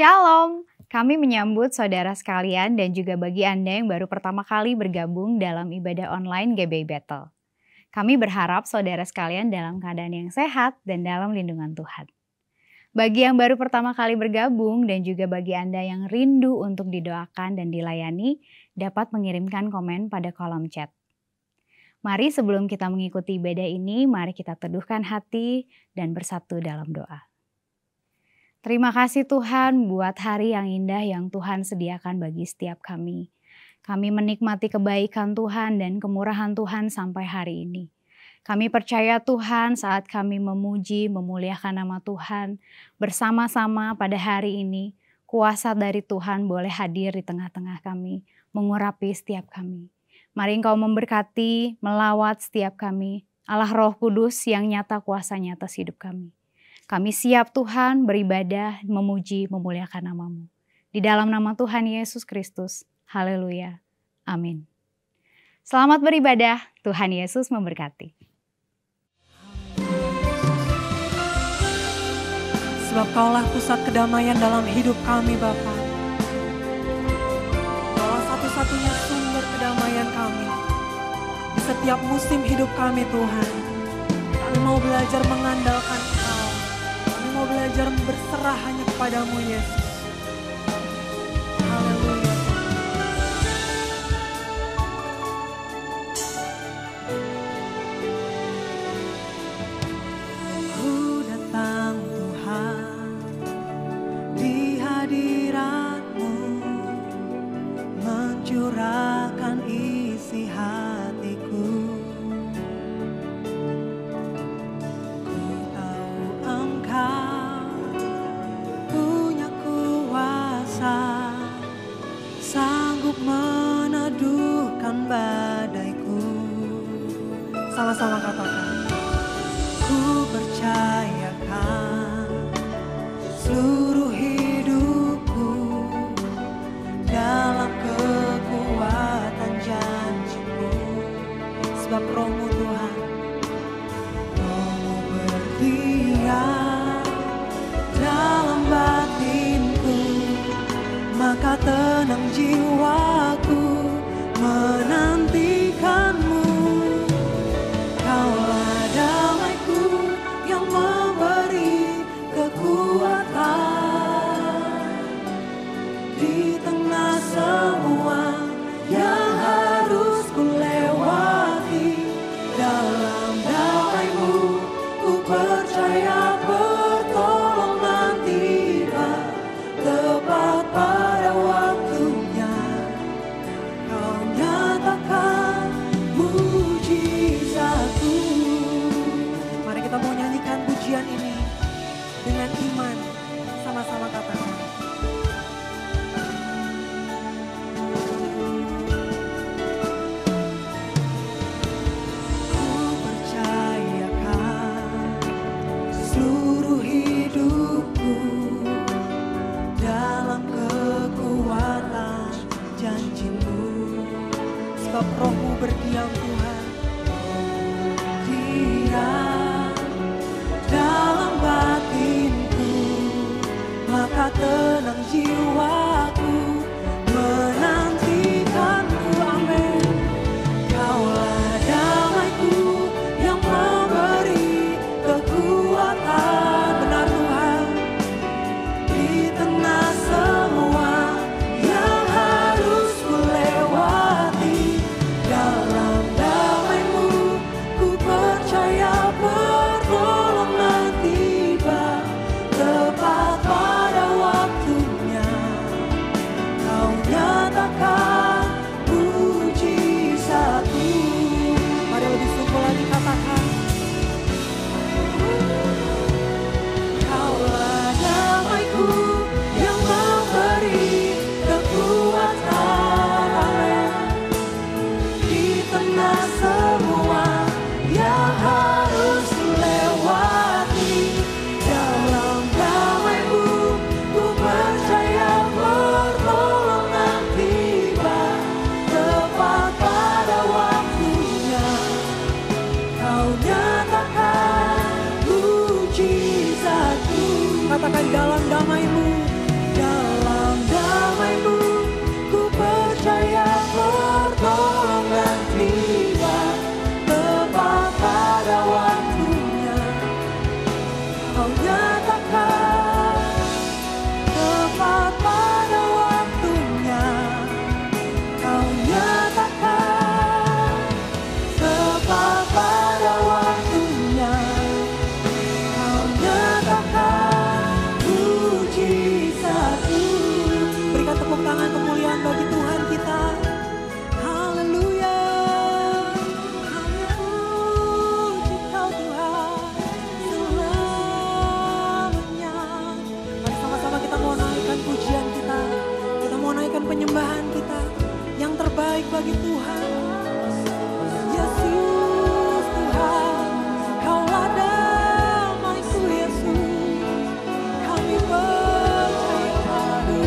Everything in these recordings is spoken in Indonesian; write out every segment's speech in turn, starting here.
Shalom, kami menyambut saudara sekalian dan juga bagi Anda yang baru pertama kali bergabung dalam ibadah online GBI Battle. Kami berharap saudara sekalian dalam keadaan yang sehat dan dalam lindungan Tuhan. Bagi yang baru pertama kali bergabung dan juga bagi Anda yang rindu untuk didoakan dan dilayani, dapat mengirimkan komen pada kolom chat. Mari sebelum kita mengikuti ibadah ini, mari kita teduhkan hati dan bersatu dalam doa. Terima kasih Tuhan buat hari yang indah yang Tuhan sediakan bagi setiap kami. Kami menikmati kebaikan Tuhan dan kemurahan Tuhan sampai hari ini. Kami percaya Tuhan saat kami memuji, memuliakan nama Tuhan bersama-sama pada hari ini, kuasa dari Tuhan boleh hadir di tengah-tengah kami, mengurapi setiap kami. Mari Engkau memberkati, melawat setiap kami, Allah Roh Kudus yang nyata kuasanya atas hidup kami. Kami siap Tuhan beribadah, memuji, memuliakan nama-Mu. Di dalam nama Tuhan Yesus Kristus. Haleluya. Amin. Selamat beribadah. Tuhan Yesus memberkati. Sebab Kaulah pusat kedamaian dalam hidup kami Bapa. Kaulah satu-satunya sumber kedamaian kami. Di setiap musim hidup kami Tuhan. Kami mau belajar mengandalkan Kau. Kami mau belajar berserah hanya kepadamu Yesus. Haleluya. Ku datang Tuhan di hadirat-Mu, mencurahkan isi hatiku. Ku tahu Engkau punya kuasa, sanggup meneduhkan badaiku. Sama-sama katakan. Ku percayakan seluruh hidupku dalam kekuatan janji-Mu. Sebab Roh-Mu Tuhan, Roh-Mu berdiam dalam batinku, maka tenang jiwaku menantikan-Mu. Kaulah damaiku yang memberi kekuatan di tengah semua yang harus ku lewati. Dalam damai-Mu ku percaya pertolongan tiba tepat pada waktunya. Kau nyatakan mujizat-Mu. Mari kita mau nyanyikan pujian ini dengan iman. Sama-sama katakan. Ku percayakan seluruh hidupku dalam kekuatan janji-Mu. Sebab Roh-Mu berdiam Tuhan, diam dalam batinku, maka tenang jiwaku menantikan-Mu. Amin. Kaulah damaiku yang memberi kekuatan. Benar Tuhan, di tengah semua yang harus ku lewati. Dalam damai-Mu ku percaya pertolongan tiba tepat pada waktunya. Kau nyatakan mujizat-Mu. Mari lebih sungguh lagi katakan. Kaulah damaiku yang memberi kekuatan. Amin. Di tengah semua yang harus ku lewati. Dalam damai-Mu ku percaya pertolongan tiba tepat pada waktunya. Kau nyatakan mujizat-Mu. Katakan dalam damai-Mu, dalam nyatakan tepat pada waktunya. Kau nyatakan tepat pada waktunya. Kau nyatakan mujizat-Mu. Berikan tepuk tangan kemuliaan bagi Tuhan kita. Haleluya. Kami puji Kau Tuhan selamanya. Mari sama-sama kita mau naikkan pujian kita. Kita mau naikkan penyembahan kita. Yang terbaik bagi Tuhan. Yesus Tuhan, Kaulah damaiku Yesus. Kami percaya padamu.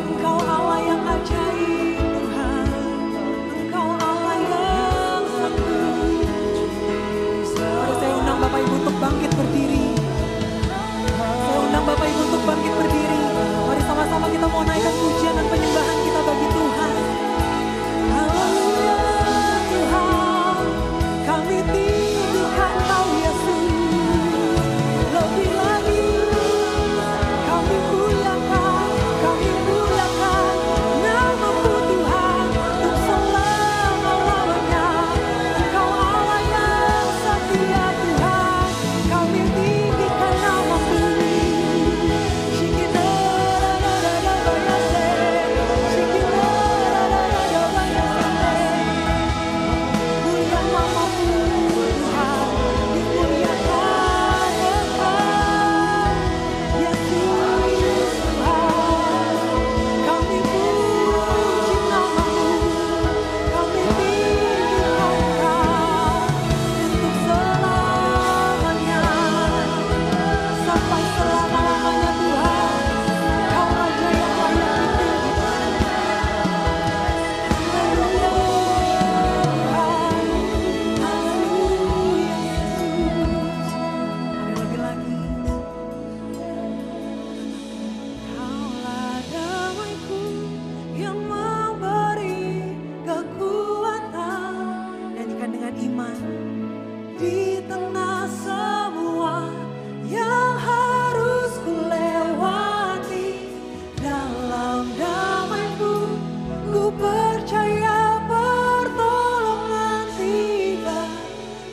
Engkau Allah yang ajaib Tuhan. Engkau Allah yang sanggup. Mari saya undang Bapak Ibu untuk bangkit berdiri. Saya undang Bapak Ibu untuk bangkit berdiri. Mari sama-sama kita mau naikkan pujian dan penyembahan kita bagi Tuhan. Haleluya Tuhan, kami tinggikan Kau Yesus. Lebih lagi kami muliakan nama-Mu Tuhan untuk selama-lamanya. Engkau Allah yang setia Tuhan, kami tinggikan nama-Mu. Sampai selama-lamanya Tuhan, Kau Raja yang layak ditinggikan. Haleluya Tuhan, haleluya Yesus. Ada lebih lagi. Kaulah damaiku yang memberi kekuatan. Nyanyikan dengan iman. Di tengah semua yang harus ku lewati, dalam damai-Mu ku percaya pertolongan tiba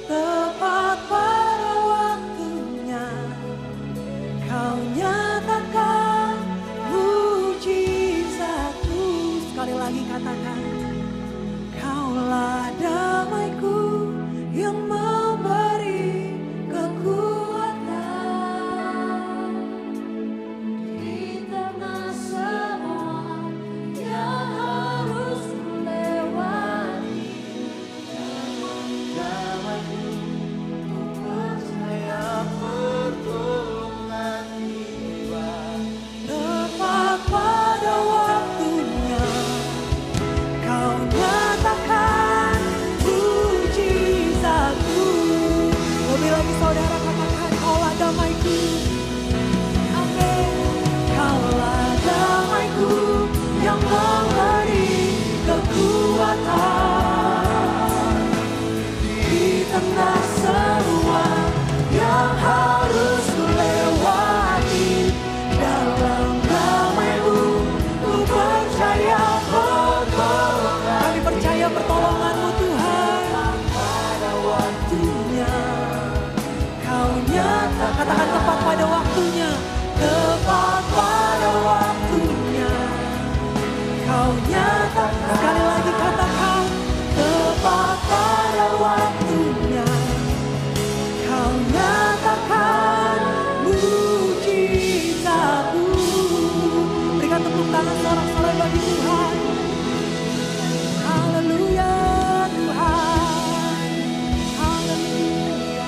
tepat pada waktunya. Kau nyatakan mujizat-Mu. Sekali lagi katakan, Kaulah damaiku yang memberi kekuatan. Di tengah semua yang harus ku lewati, dalam damai-Mu ku percaya pertolongan tiba tepat pada waktunya. Kau nyatakan mujizat-Mu. Lebih lagi saudara katakan, Kaulah damaiku. Amin. Kaulah damaiku yang memberi kekuatan. Di tengah semua yang harus ku lewati, dalam damai-Mu ku percaya pertolongan. Kami percaya pertolongan-Mu Tuhan. Pada waktunya Kau nyatakan, katakan tepat pada waktunya. Tepat pada waktunya Kau nyatakan. Sekali lagi katakan, tepat pada waktunya Kau nyatakan mujizat-Mu. Berikan tepuk tangan sorak-sorai bagi Tuhan. Haleluya Tuhan, haleluya.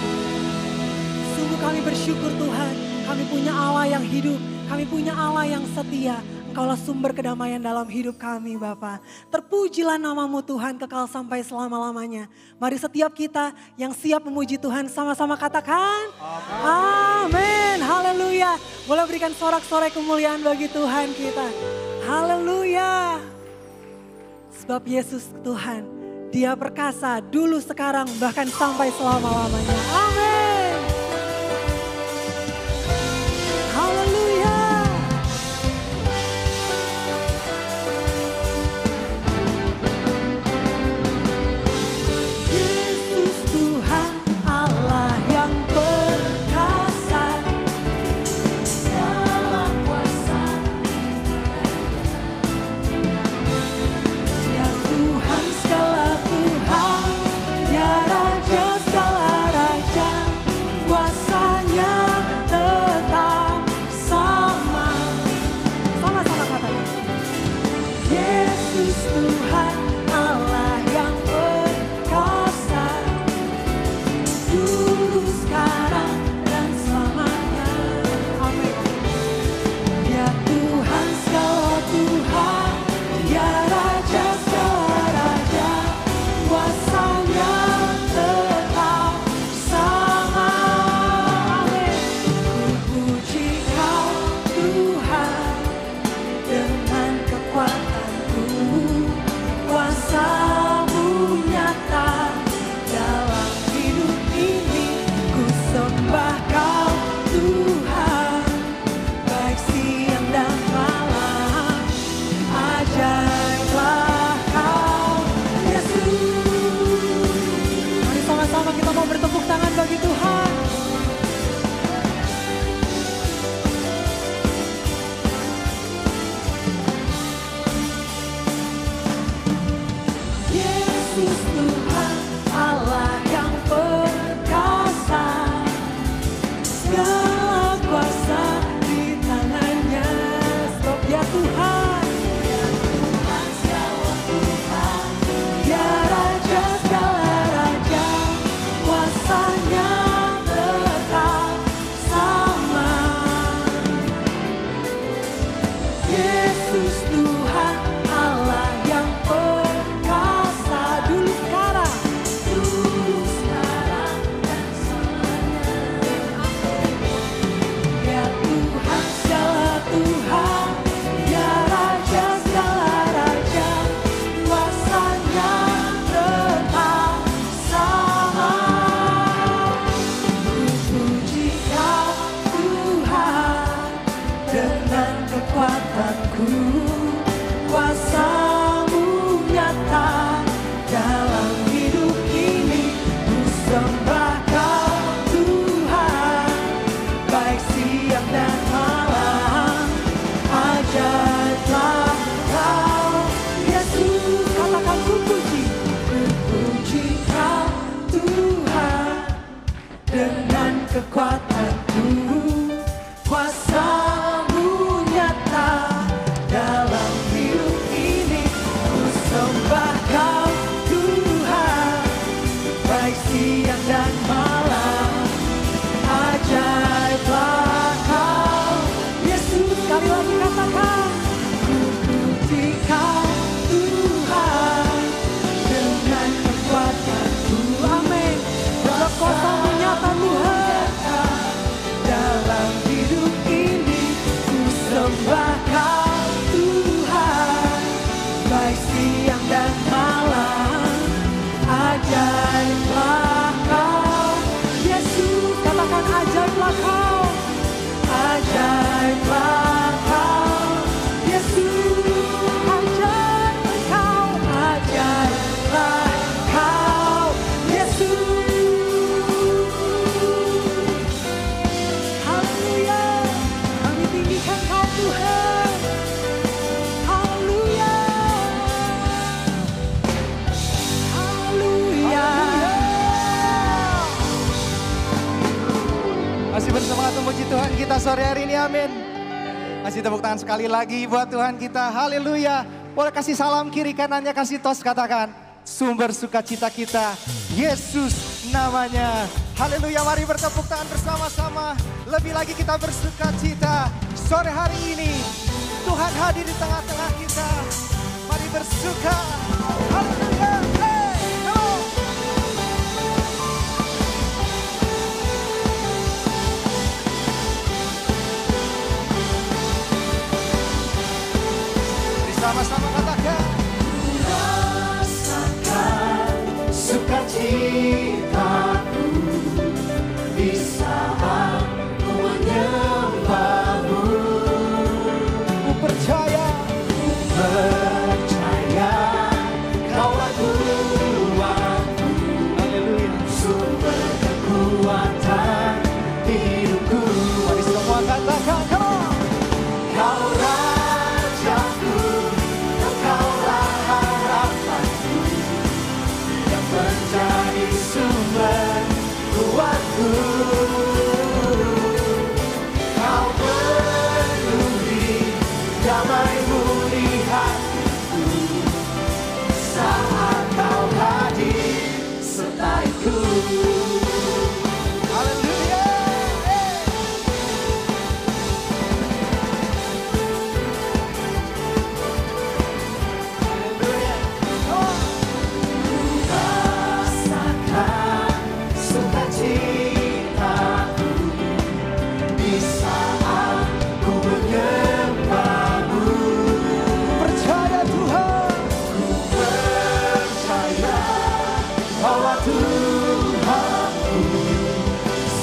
Sungguh kami bersyukur Tuhan, kami punya Allah yang hidup, kami punya Allah yang setia. Engkaulah sumber kedamaian dalam hidup kami Bapa. Terpujilah nama-Mu Tuhan kekal sampai selama-lamanya. Mari setiap kita yang siap memuji Tuhan sama-sama katakan amin. Haleluya. Boleh berikan sorak-sorai kemuliaan bagi Tuhan kita. Haleluya. Sebab Yesus Tuhan, Dia perkasa dulu, sekarang, bahkan sampai selama-lamanya. Amin. kekuatanku, kuasa-Mu nyata dalam hidup ini. Ku sembah Kau Tuhan, baik siang dan malam. Ajaiblah Kau Yesus. Sekali lagi katakan, ku puji Kau Tuhan dengan kekuatanku. Amin. Dalam kuasa-Mu nyata Tuhan dalam hidup ini. Ku sembah Kau Tuhan, baik siang dan malam. Ajaiblah Kau Yesus. Katakan ajaiblah Kau, ajaiblah Kau Yesus. Ajaiblah Kau, ajaiblah Kau Yesus. Haleluya, kami tinggikan Kau Tuhan. Haleluya, haleluya. Masih bersemangat memuji Tuhan kita sore hari ini, amin. Kasih tepuk tangan sekali lagi buat Tuhan kita, haleluya. Boleh kasih salam kiri kanannya, kasih tos, katakan sumber sukacita kita, Yesus namanya. Haleluya, mari bertepuk tangan bersama-sama. Lebih lagi kita bersukacita sore hari ini. Tuhan hadir di tengah-tengah kita. Mari bersuka, haleluya. Hey, come on. Sama-sama katakan, Rasakan sukacitaku di saat ku menyembah-Mu. ku percaya Kaulah Tuhanku, haleluya. sumber kekuatan hidupku. Mari semua katakan, come on. Kau Rajaku, Kaulah harapanku, yang menjadi sumber kuatku. Kau penuhi damai-Mu di hatiku, saat Kau hadir sertaiku. Haleluya. Rasakan sukacitaku di saat ku menyembah-Mu. Percaya Tuhan, Percaya bahwa Tuhanku,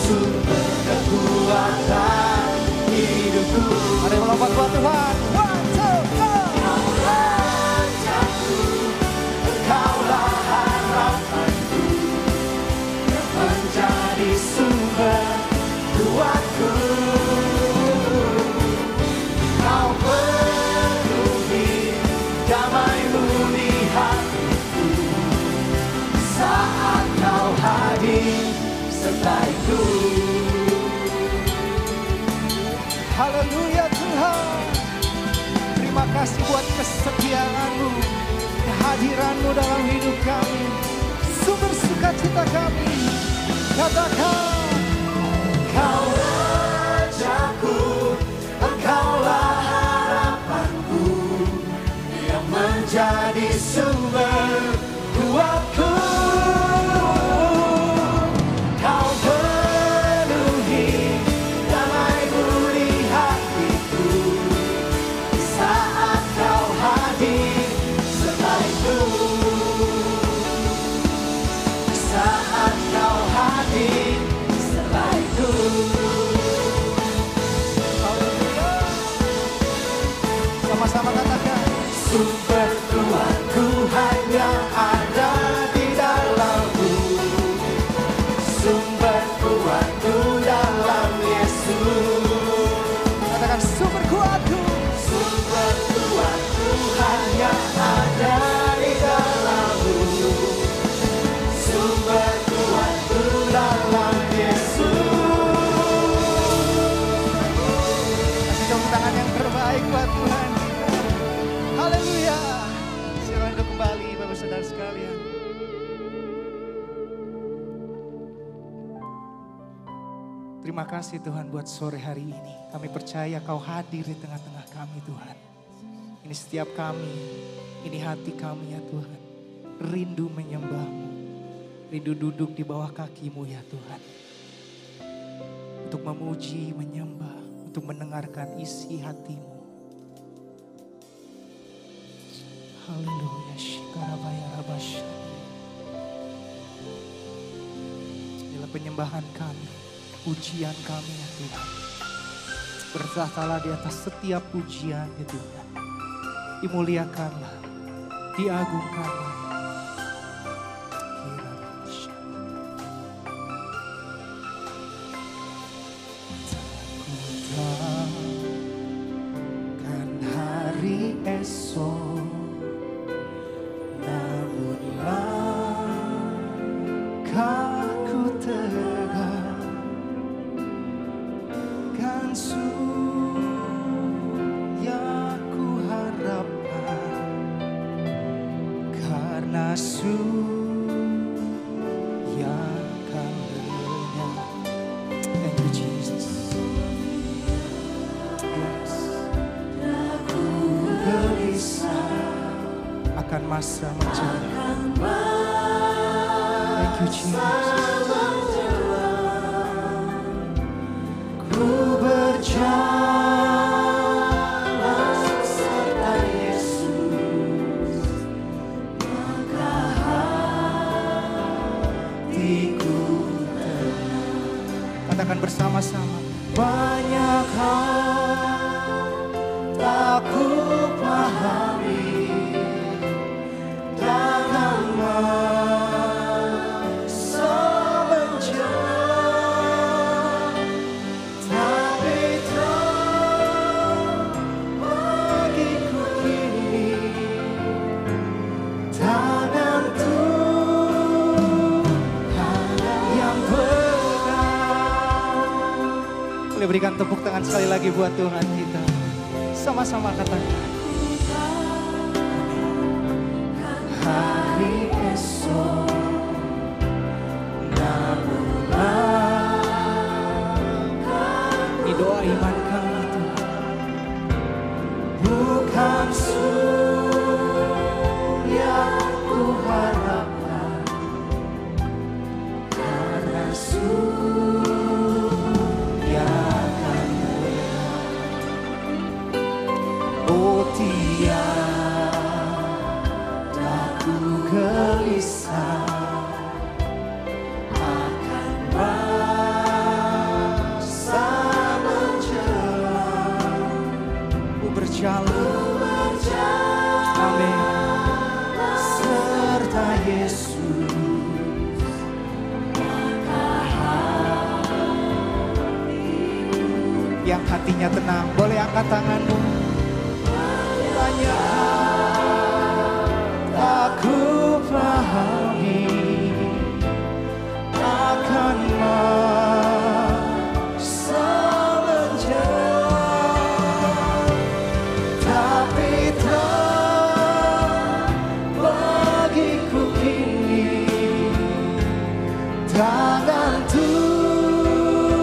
sumber kekuatan hidupku. mari melompat buat Tuhan. One, two, go. Kau Rajaku, Kaulah harapanku, yang menjadi sumber kuatku. Kau penuhi damai-Mu di hatiku, saat Kau hadir sertaiku. Haleluya Tuhan. Terima kasih buat kesetiaan-Mu, kehadiran-Mu dalam hidup kami, sumber sukacita kami. Katakan, Kau Rajaku, Engkaulah harapanku, yang menjadi sumber kuatku. Kau penuhi damai-Mu di hatiku, saat Kau hadir sertaiku. Saat Kau hadir Terima kasih Tuhan buat sore hari ini. Kami percaya Kau hadir di tengah-tengah kami Tuhan. Ini setiap kami, ini hati kami ya Tuhan. Rindu menyembah-Mu, rindu duduk di bawah kaki-Mu ya Tuhan. Untuk memuji, menyembah, untuk mendengarkan isi hati-Mu. Haleluya, shikarabaya rabasya. Inilah penyembahan kami, pujian kami ya Tuhan. Bertahtalah di atas setiap pujian ya Tuhan. Dimuliakanlah, diagungkanlah. Takkan hari esok, namun langkah ku tegak, kan yang ku harapkan, karena yang kan lenyap. Thank you Jesus. Yes. Aku gelisah akan masa menjelang. Thank you Jesus. Ku berjalan serta Yesus, maka hatiku tenang. Katakan bersama-sama. Banyak hal tak ku pahami dalam masa menjelang, tapi terang bagiku kini tangan Tuhan yang pegang. Boleh berikan tepuk tangan sekali lagi buat Tuhan kita. Sama-sama katakan. Hari esok, namun ini doa iman kami Tuhan. Bukan yang ku harapkan, karena yang akan oh tiada ku gelisah akan masa menjelang. Ku berjalan, amin, serta Yesus, maka yang hatinya tenang, boleh angkat tanganmu. Banyak tak ku pahami akan masa menjelang, tapi terang bagiku kini tangan Tuhan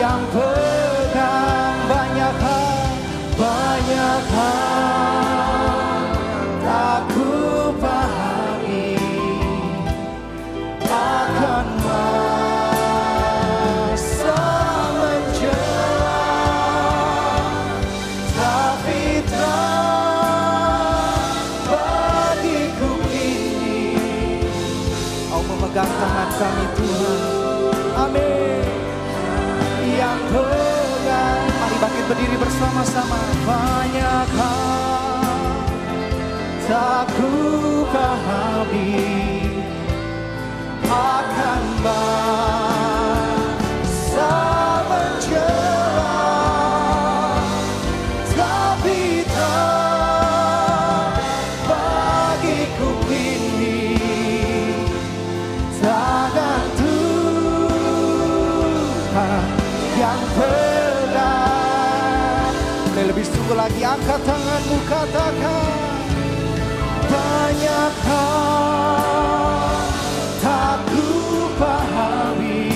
yang pegang. Banyak hal tak ku pahami akan masa menjelang, tapi terang bagiku kini Kau memegang tangan kami Tuhan. Amin. Yang pegang. Mari bangkit berdiri bersama-sama. Banyak hal tak ku pahami akan masa menjelang, tapi terang bagiku kini tangan Tuhan yang pegang. Lebih sungguh lagi, angkat tanganmu, katakan. Banyak hal tak ku pahami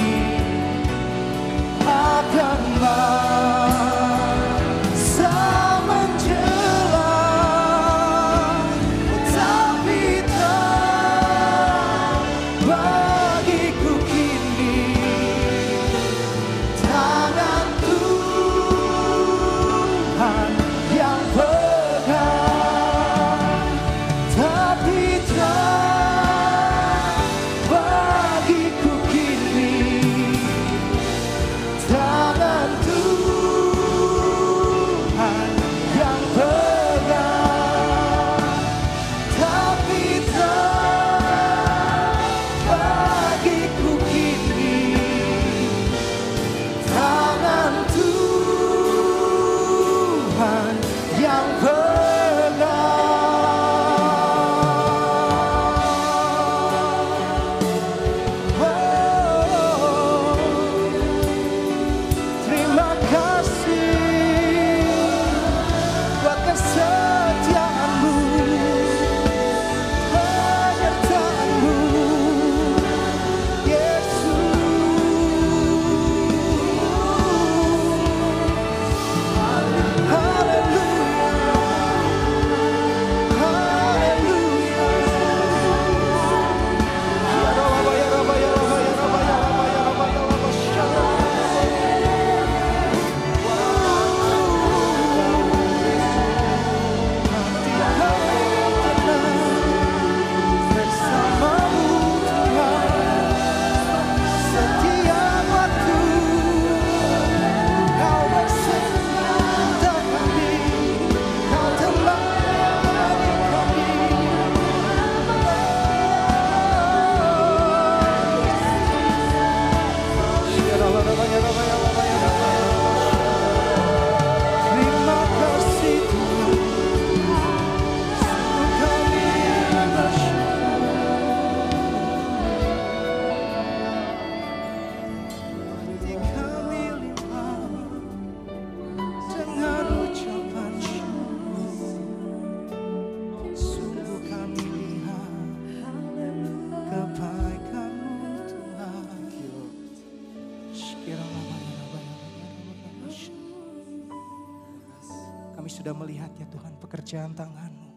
sudah melihat ya Tuhan pekerjaan tangan-Mu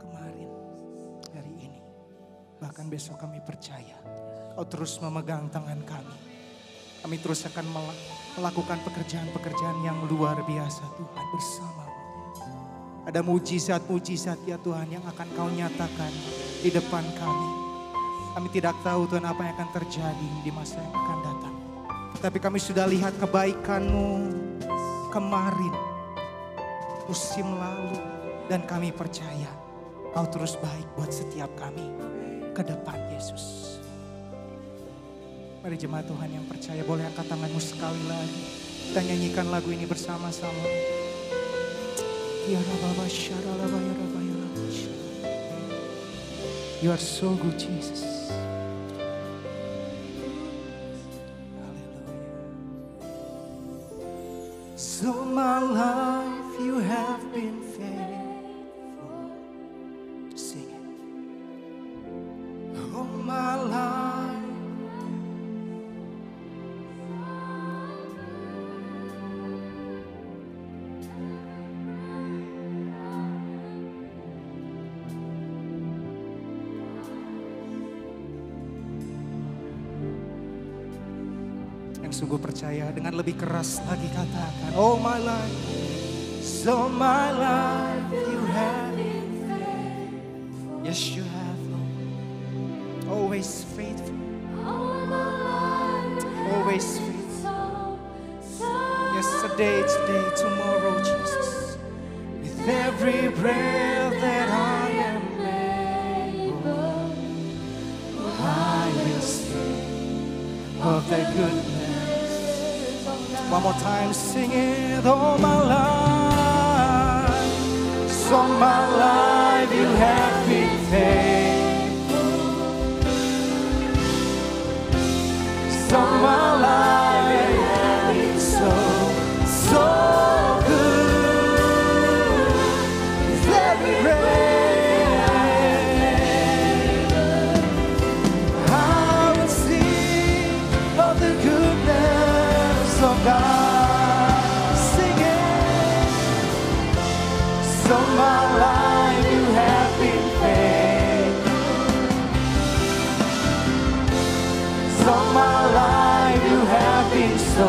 kemarin, hari ini. Bahkan besok kami percaya Kau terus memegang tangan kami. Kami terus akan melakukan pekerjaan-pekerjaan yang luar biasa Tuhan bersama-Mu. Ada mujizat-mujizat ya Tuhan yang akan Kau nyatakan di depan kami. Kami tidak tahu Tuhan apa yang akan terjadi di masa yang akan datang. Tapi kami sudah lihat kebaikan-Mu kemarin, musim lalu. Dan kami percaya Kau terus baik buat setiap kami ke depan Yesus. Mari jemaat Tuhan yang percaya boleh angkat tanganmu sekali lagi. Kita nyanyikan lagu ini bersama-sama. You are so good, Jesus. Hallelujah. So my life you have been faithful. Sing it. Oh my life. Sungguh percaya dengan lebih keras lagi katakan, oh my life, so my life you have been faithful. Yes you have, Lord. Always faithful. Always faithful. Yesterday, today, tomorrow, Jesus. With every breath that I am able, I will sing of thy goodness. One more time, sing it all my life. So my life you have been faithful. So my life you have been so good. With every breath I will sing of the goodness of God. Sing it. So my life you have been faithful. So my life you have been so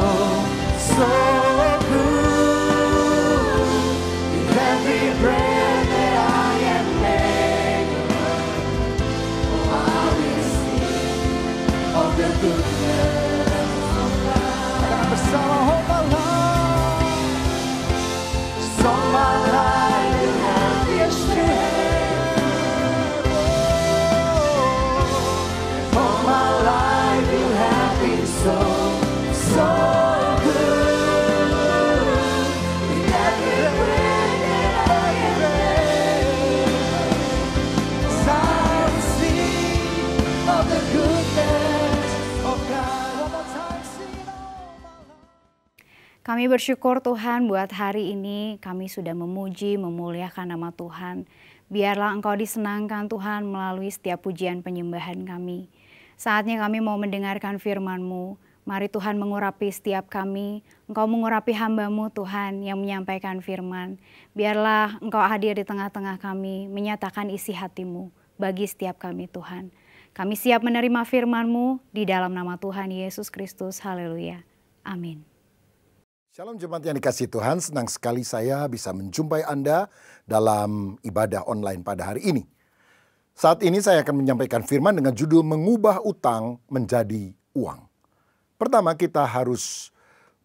good. With every breath that I am able, oh, I will sing of the goodness of God. Bersama all my life, so my life you have been shared. All my life you have been so good. With every breath that I am able, I will sing of the goodness of God. One more time, sing it all my life. Kami bersyukur Tuhan buat hari ini kami sudah memuji, memuliakan nama Tuhan. Biarlah Engkau disenangkan Tuhan melalui setiap pujian penyembahan kami. Saatnya kami mau mendengarkan firman-Mu. Mari Tuhan mengurapi setiap kami. Engkau mengurapi hamba-Mu Tuhan yang menyampaikan firman. Biarlah Engkau hadir di tengah-tengah kami, menyatakan isi hati-Mu bagi setiap kami Tuhan. Kami siap menerima firman-Mu di dalam nama Tuhan Yesus Kristus. Haleluya. Amin. Shalom jemaat yang dikasihi Tuhan, senang sekali saya bisa menjumpai Anda dalam ibadah online pada hari ini. Saat ini saya akan menyampaikan firman dengan judul mengubah utang menjadi uang. Pertama kita harus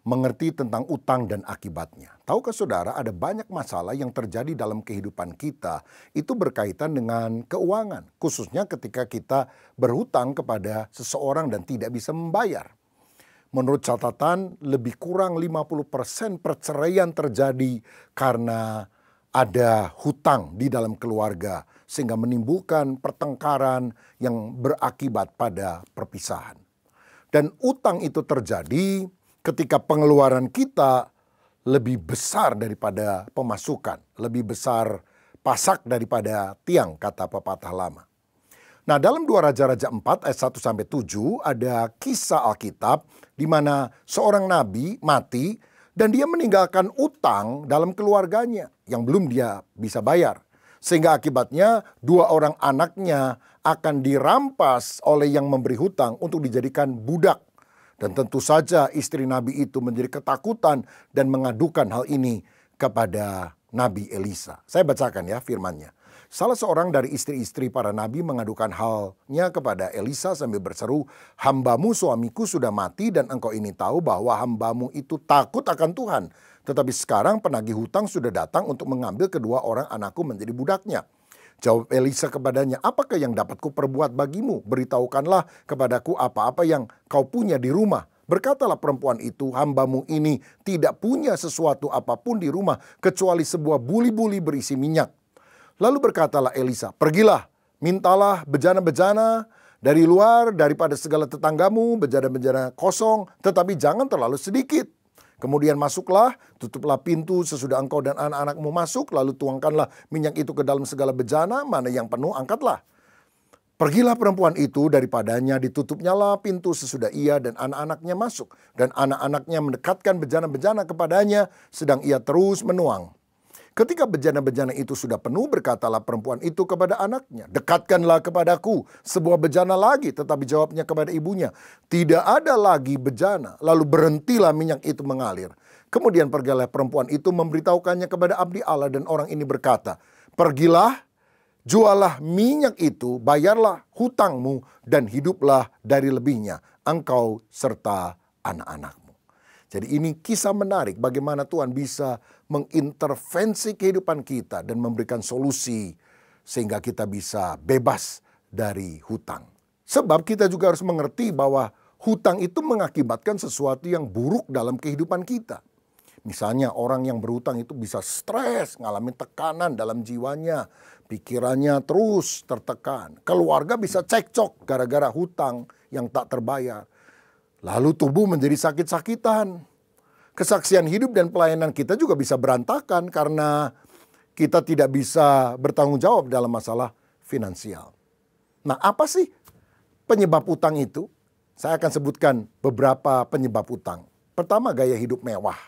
mengerti tentang utang dan akibatnya. Tahukah saudara ada banyak masalah yang terjadi dalam kehidupan kita itu berkaitan dengan keuangan. Khususnya ketika kita berhutang kepada seseorang dan tidak bisa membayar. Menurut catatan lebih kurang 50% perceraian terjadi karena ada hutang di dalam keluarga. Sehingga menimbulkan pertengkaran yang berakibat pada perpisahan. Dan utang itu terjadi ketika pengeluaran kita lebih besar daripada pemasukan. Lebih besar pasak daripada tiang, kata pepatah lama. Nah, dalam 2 Raja-Raja 4 ayat 1-7 ada kisah Alkitab di mana seorang nabi mati Dan dia meninggalkan utang dalam keluarganya yang belum dia bisa bayar. Sehingga akibatnya 2 orang anaknya akan dirampas oleh yang memberi hutang untuk dijadikan budak. Dan tentu saja istri Nabi itu menjadi ketakutan dan mengadukan hal ini kepada Nabi Elisa. Saya bacakan ya firman-Nya. Salah seorang dari istri-istri para nabi mengadukan halnya kepada Elisa sambil berseru, "Hambamu suamiku sudah mati dan engkau ini tahu bahwa hambamu itu takut akan Tuhan. Tetapi sekarang penagih hutang sudah datang untuk mengambil kedua orang anakku menjadi budaknya." Jawab Elisa kepadanya, "Apakah yang dapat kuperbuat bagimu? Beritahukanlah kepadaku apa-apa yang kau punya di rumah." Berkatalah perempuan itu, "Hambamu ini tidak punya sesuatu apapun di rumah kecuali sebuah buli-buli berisi minyak." Lalu berkatalah Elisa, "Pergilah, mintalah bejana-bejana dari luar daripada segala tetanggamu, bejana-bejana kosong, tetapi jangan terlalu sedikit. Kemudian masuklah, tutuplah pintu sesudah engkau dan anak-anakmu masuk, lalu tuangkanlah minyak itu ke dalam segala bejana, mana yang penuh angkatlah." Pergilah perempuan itu, daripadanya ditutupnyalah pintu sesudah ia dan anak-anaknya masuk. Dan anak-anaknya mendekatkan bejana-bejana kepadanya, sedang ia terus menuang. Ketika bejana-bejana itu sudah penuh, berkatalah perempuan itu kepada anaknya, "Dekatkanlah kepadaku sebuah bejana lagi." Tetapi jawabnya kepada ibunya, "Tidak ada lagi bejana." Lalu berhentilah minyak itu mengalir. Kemudian pergilah perempuan itu memberitahukannya kepada abdi Allah, dan orang ini berkata, "Pergilah, jualah minyak itu, bayarlah hutangmu, dan hiduplah dari lebihnya, engkau serta anak-anakmu." Jadi ini kisah menarik bagaimana Tuhan bisa mengintervensi kehidupan kita dan memberikan solusi sehingga kita bisa bebas dari hutang. Sebab kita juga harus mengerti bahwa hutang itu mengakibatkan sesuatu yang buruk dalam kehidupan kita. Misalnya orang yang berhutang itu bisa stres, ngalamin tekanan dalam jiwanya, pikirannya terus tertekan. Keluarga bisa cekcok gara-gara hutang yang tak terbayar. Lalu tubuh menjadi sakit-sakitan. Kesaksian hidup dan pelayanan kita juga bisa berantakan karena kita tidak bisa bertanggung jawab dalam masalah finansial. Nah, apa sih penyebab utang itu? Saya akan sebutkan beberapa penyebab utang. Pertama, gaya hidup mewah.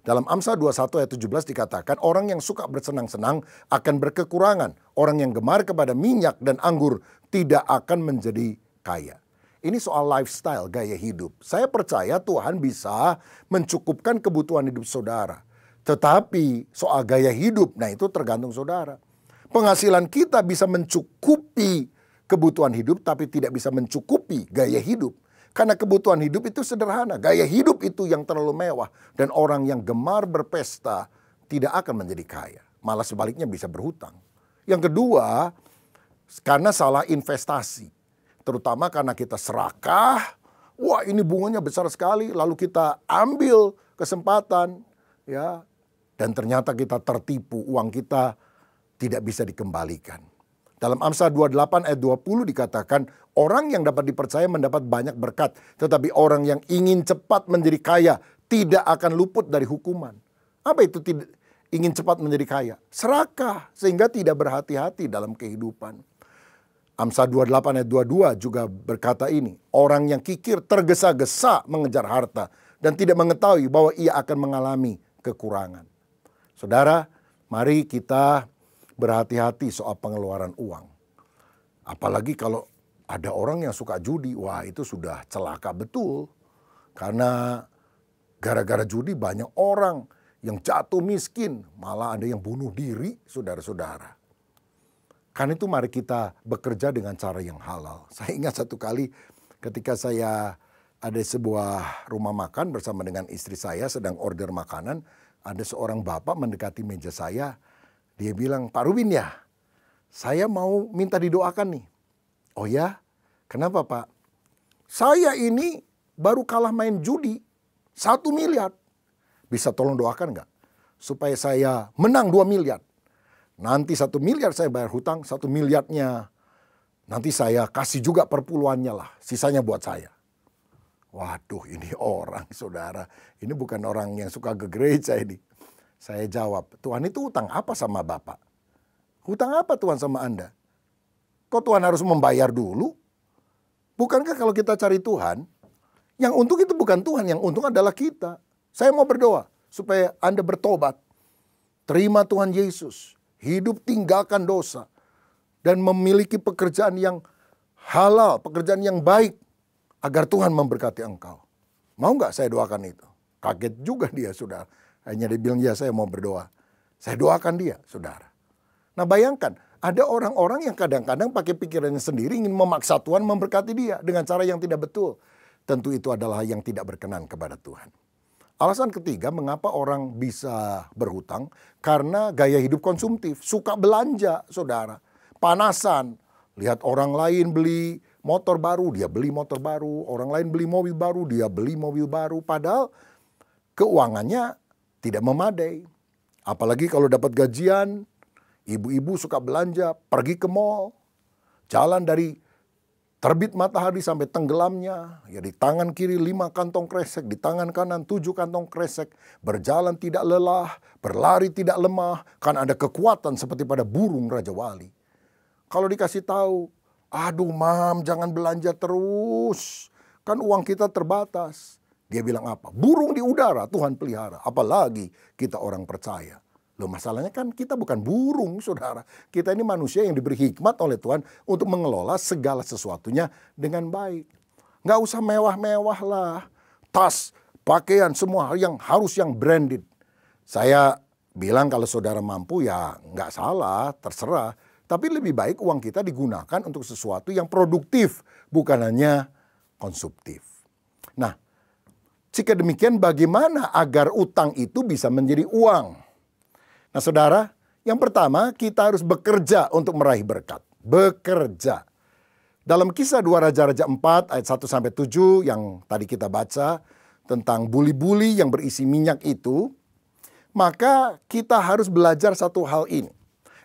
Dalam Amsal 21 ayat 17 dikatakan, orang yang suka bersenang-senang akan berkekurangan. Orang yang gemar kepada minyak dan anggur tidak akan menjadi kaya. Ini soal lifestyle, gaya hidup. Saya percaya Tuhan bisa mencukupkan kebutuhan hidup saudara. Tetapi soal gaya hidup, nah itu tergantung saudara. Penghasilan kita bisa mencukupi kebutuhan hidup, tapi tidak bisa mencukupi gaya hidup. Karena kebutuhan hidup itu sederhana. Gaya hidup itu yang terlalu mewah. Dan orang yang gemar berpesta tidak akan menjadi kaya. Malah sebaliknya bisa berhutang. Yang kedua, karena salah investasi. Terutama karena kita serakah, wah ini bunganya besar sekali, lalu kita ambil kesempatan, ya, dan ternyata kita tertipu, uang kita tidak bisa dikembalikan. Dalam Amsal 28 ayat 20 dikatakan, orang yang dapat dipercaya mendapat banyak berkat, tetapi orang yang ingin cepat menjadi kaya tidak akan luput dari hukuman. Apa itu ingin cepat menjadi kaya? Serakah, sehingga tidak berhati-hati dalam kehidupan. Amsal 28 ayat 22 juga berkata ini, orang yang kikir tergesa-gesa mengejar harta dan tidak mengetahui bahwa ia akan mengalami kekurangan. Saudara, mari kita berhati-hati soal pengeluaran uang. Apalagi kalau ada orang yang suka judi, wah itu sudah celaka betul. Karena gara-gara judi banyak orang yang jatuh miskin, malah ada yang bunuh diri, saudara-saudara. Karena itu mari kita bekerja dengan cara yang halal. Saya ingat satu kali ketika saya ada sebuah rumah makan bersama dengan istri saya sedang order makanan. Ada seorang bapak mendekati meja saya. Dia bilang, "Pak Rubin ya, saya mau minta didoakan nih." "Oh ya, kenapa Pak?" "Saya ini baru kalah main judi 1 miliar. Bisa tolong doakan nggak? Supaya saya menang 2 miliar. Nanti 1 miliar saya bayar hutang, 1 miliarnya nanti saya kasih juga perpuluhannya lah. Sisanya buat saya." Waduh, ini orang saudara. Ini bukan orang yang suka ke gereja ini. Saya jawab, "Tuhan itu hutang apa sama Bapak? Hutang apa Tuhan sama Anda? Kok Tuhan harus membayar dulu? Bukankah kalau kita cari Tuhan, yang untung itu bukan Tuhan, yang untung adalah kita." Saya mau berdoa supaya Anda bertobat. Terima Tuhan Yesus. Hidup tinggalkan dosa. Dan memiliki pekerjaan yang halal, pekerjaan yang baik. Agar Tuhan memberkati engkau. Mau nggak saya doakan itu? Kaget juga dia, saudara. Hanya dia bilang, ya saya mau berdoa. Saya doakan dia, saudara. Nah bayangkan, ada orang-orang yang kadang-kadang pakai pikirannya sendiri ingin memaksa Tuhan memberkati dia dengan cara yang tidak betul. Tentu itu adalah yang tidak berkenan kepada Tuhan. Alasan ketiga, mengapa orang bisa berhutang? Karena gaya hidup konsumtif, suka belanja, saudara. Panasan, lihat orang lain beli motor baru, dia beli motor baru. Orang lain beli mobil baru, dia beli mobil baru. Padahal keuangannya tidak memadai. Apalagi kalau dapat gajian, ibu-ibu suka belanja, pergi ke mall, jalan dari terbit matahari sampai tenggelamnya, ya di tangan kiri 5 kantong kresek, di tangan kanan 7 kantong kresek, berjalan tidak lelah, berlari tidak lemah, kan ada kekuatan seperti pada burung Raja Wali. Kalau dikasih tahu, aduh mam jangan belanja terus, kan uang kita terbatas. Dia bilang apa? Burung di udara Tuhan pelihara, apalagi kita orang percaya. Loh masalahnya kan kita bukan burung saudara. Kita ini manusia yang diberi hikmat oleh Tuhan untuk mengelola segala sesuatunya dengan baik. Nggak usah mewah-mewah lah. Tas, pakaian, semua yang harus yang branded. Saya bilang kalau saudara mampu ya nggak salah, terserah. Tapi lebih baik uang kita digunakan untuk sesuatu yang produktif. Bukan hanya konsumtif. Nah, jika demikian bagaimana agar utang itu bisa menjadi uang? Nah saudara, yang pertama kita harus bekerja untuk meraih berkat. Bekerja. Dalam kisah 2 Raja-Raja 4 ayat 1-7 yang tadi kita baca tentang buli-buli yang berisi minyak itu, maka kita harus belajar satu hal ini.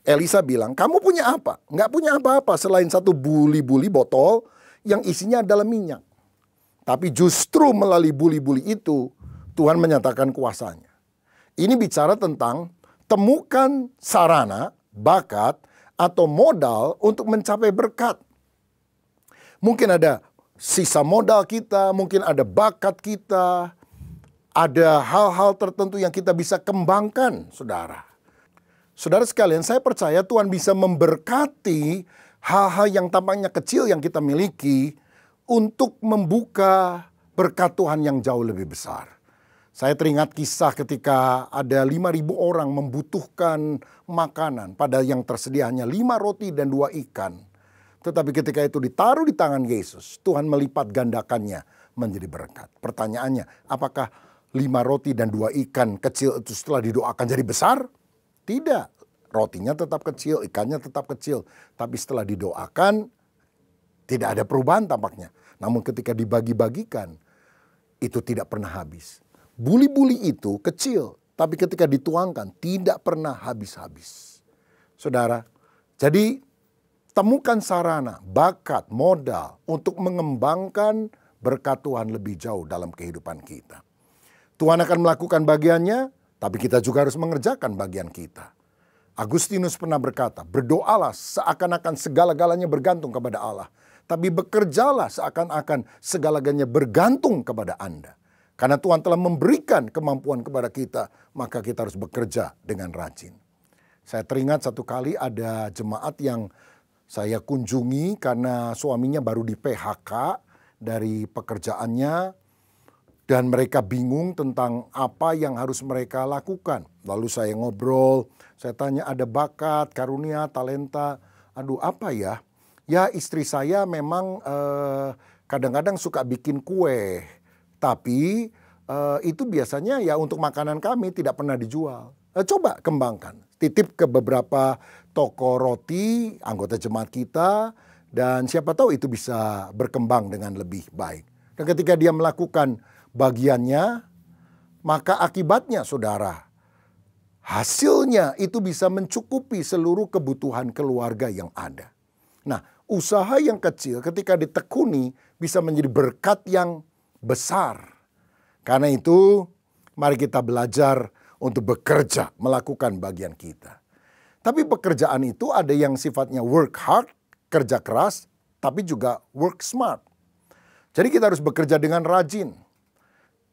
Elisa bilang, kamu punya apa? Nggak punya apa-apa selain satu buli-buli botol yang isinya adalah minyak. Tapi justru melalui buli-buli itu, Tuhan menyatakan kuasanya. Ini bicara tentang temukan sarana, bakat, atau modal untuk mencapai berkat. Mungkin ada sisa modal kita, mungkin ada bakat kita, ada hal-hal tertentu yang kita bisa kembangkan, saudara. Saudara sekalian, saya percaya Tuhan bisa memberkati hal-hal yang tampaknya kecil yang kita miliki untuk membuka berkat Tuhan yang jauh lebih besar. Saya teringat kisah ketika ada 5.000 orang membutuhkan makanan. Pada yang tersedia hanya 5 roti dan 2 ikan. Tetapi ketika itu ditaruh di tangan Yesus, Tuhan melipat gandakannya menjadi berkat. Pertanyaannya, apakah 5 roti dan 2 ikan kecil itu setelah didoakan jadi besar? Tidak. Rotinya tetap kecil, ikannya tetap kecil. Tapi setelah didoakan, tidak ada perubahan tampaknya. Namun ketika dibagi-bagikan, itu tidak pernah habis. Buli-buli itu kecil, tapi ketika dituangkan tidak pernah habis-habis. Saudara, jadi temukan sarana, bakat, modal untuk mengembangkan berkat Tuhan lebih jauh dalam kehidupan kita. Tuhan akan melakukan bagiannya, tapi kita juga harus mengerjakan bagian kita. Agustinus pernah berkata, berdoalah seakan-akan segala-galanya bergantung kepada Allah. Tapi bekerjalah seakan-akan segala-galanya bergantung kepada Anda. Karena Tuhan telah memberikan kemampuan kepada kita, maka kita harus bekerja dengan rajin. Saya teringat satu kali ada jemaat yang saya kunjungi karena suaminya baru di PHK dari pekerjaannya. Dan mereka bingung tentang apa yang harus mereka lakukan. Lalu saya ngobrol, saya tanya ada bakat, karunia, talenta. Aduh apa ya? Ya istri saya memang kadang-kadang suka bikin kue. Tapi itu biasanya ya untuk makanan kami tidak pernah dijual. Coba kembangkan. Titip ke beberapa toko roti, anggota jemaat kita. Dan siapa tahu itu bisa berkembang dengan lebih baik. Dan ketika dia melakukan bagiannya, maka akibatnya saudara, hasilnya itu bisa mencukupi seluruh kebutuhan keluarga yang ada. Nah, usaha yang kecil ketika ditekuni bisa menjadi berkat yang besar. Karena itu, mari kita belajar untuk bekerja, melakukan bagian kita. Tapi pekerjaan itu ada yang sifatnya work hard, kerja keras, tapi juga work smart. Jadi kita harus bekerja dengan rajin.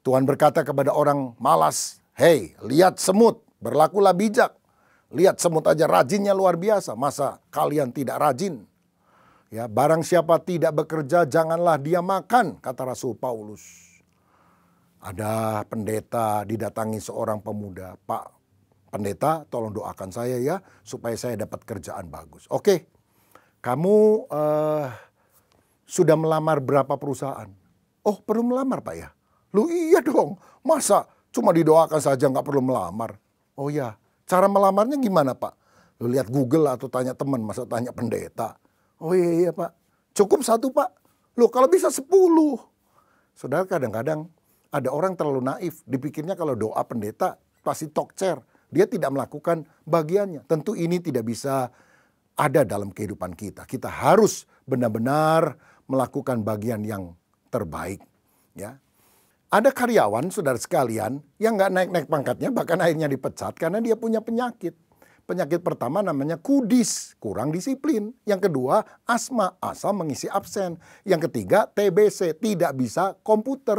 Tuhan berkata kepada orang malas, "Hei, lihat semut, berlakulah bijak. Lihat semut aja rajinnya luar biasa, masa kalian tidak rajin? Ya, barang siapa tidak bekerja, janganlah dia makan," kata Rasul Paulus. Ada pendeta didatangi seorang pemuda, "Pak pendeta, tolong doakan saya ya, supaya saya dapat kerjaan bagus." "Oke, kamu sudah melamar berapa perusahaan?" "Oh, perlu melamar Pak ya?" "Lu iya dong, masa cuma didoakan saja nggak perlu melamar?" "Oh ya, cara melamarnya gimana Pak?" "Lu lihat Google atau tanya teman, masa tanya pendeta?" "Oh iya Pak, cukup 1 Pak." "Loh kalau bisa 10. Saudara, kadang-kadang ada orang terlalu naif, dipikirnya kalau doa pendeta pasti tokcer. Dia tidak melakukan bagiannya. Tentu ini tidak bisa ada dalam kehidupan kita. Kita harus benar-benar melakukan bagian yang terbaik. Ya. Ada karyawan, saudara sekalian, yang nggak naik-naik pangkatnya, bahkan akhirnya dipecat karena dia punya penyakit. Penyakit pertama namanya kudis, kurang disiplin. Yang kedua, asma, asal mengisi absen. Yang ketiga, TBC, tidak bisa komputer.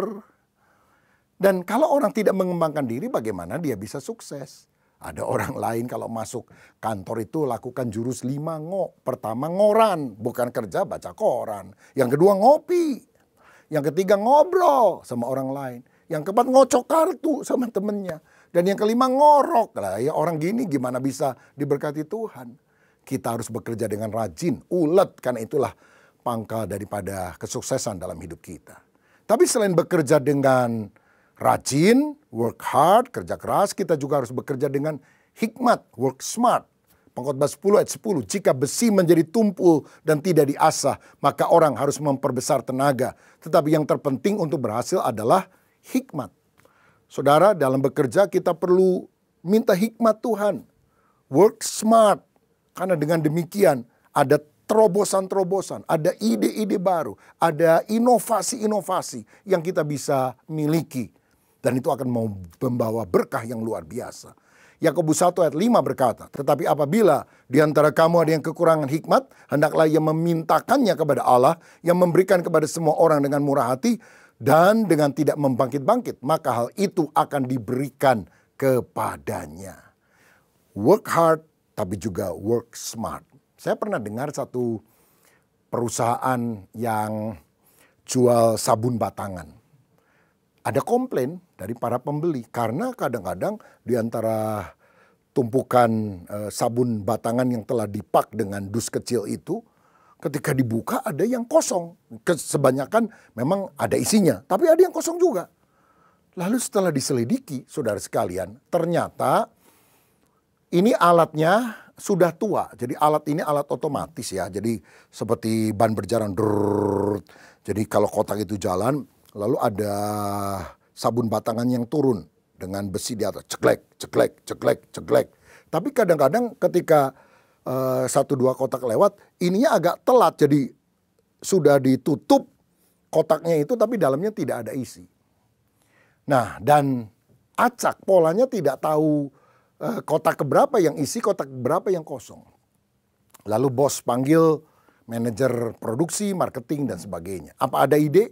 Dan kalau orang tidak mengembangkan diri, bagaimana dia bisa sukses? Ada orang lain kalau masuk kantor itu lakukan jurus 5 ngo. Pertama ngoran, bukan kerja baca koran. Yang kedua ngopi. Yang ketiga ngobrol sama orang lain. Yang keempat ngocok kartu sama temennya. Dan yang kelima ngorok. Lah ya, orang gini gimana bisa diberkati Tuhan? Kita harus bekerja dengan rajin, ulet, karena itulah pangkal daripada kesuksesan dalam hidup kita. Tapi selain bekerja dengan rajin, work hard, kerja keras, kita juga harus bekerja dengan hikmat, work smart. Pengkhotbah 10 ayat 10, "Jika besi menjadi tumpul dan tidak diasah, maka orang harus memperbesar tenaga. Tetapi yang terpenting untuk berhasil adalah hikmat." Saudara, dalam bekerja kita perlu minta hikmat Tuhan. Work smart. Karena dengan demikian ada terobosan-terobosan, ada ide-ide baru, ada inovasi-inovasi yang kita bisa miliki. Dan itu akan membawa berkah yang luar biasa. Yakobus 1 ayat 5 berkata, "Tetapi apabila di antara kamu ada yang kekurangan hikmat, hendaklah ia memintakannya kepada Allah yang memberikan kepada semua orang dengan murah hati dan dengan tidak membangkit-bangkit, maka hal itu akan diberikan kepadanya." Work hard, tapi juga work smart. Saya pernah dengar satu perusahaan yang jual sabun batangan. Ada komplain dari para pembeli karena kadang-kadang di antara tumpukan sabun batangan yang telah dipak dengan dus kecil itu, ketika dibuka ada yang kosong. Kebanyakan memang ada isinya, tapi ada yang kosong juga. Lalu setelah diselidiki, saudara sekalian, ternyata ini alatnya sudah tua. Jadi alat ini alat otomatis ya. Jadi seperti ban berjalan. Jadi kalau kotak itu jalan, lalu ada sabun batangan yang turun dengan besi di atas. Ceklek, ceklek, ceklek, ceklek. Tapi kadang-kadang ketika 1-2 kotak lewat, ininya agak telat. Jadi sudah ditutup kotaknya itu tapi dalamnya tidak ada isi. Nah, dan acak polanya tidak tahu kotak keberapa yang isi, kotak berapa yang kosong. Lalu bos panggil manajer produksi, marketing dan sebagainya. Apa ada ide?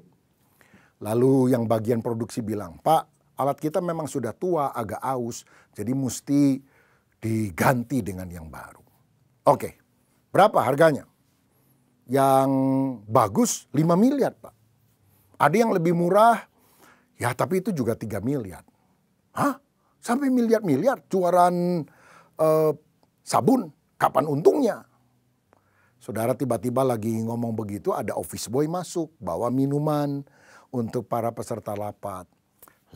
Lalu yang bagian produksi bilang, "Pak, alat kita memang sudah tua, agak aus, jadi mesti diganti dengan yang baru." Oke, berapa harganya? Yang bagus 5 miliar Pak. Ada yang lebih murah, ya tapi itu juga 3 miliar. Hah? Sampai miliar-miliar jualan sabun, kapan untungnya? Saudara, tiba-tiba lagi ngomong begitu ada office boy masuk bawa minuman untuk para peserta rapat.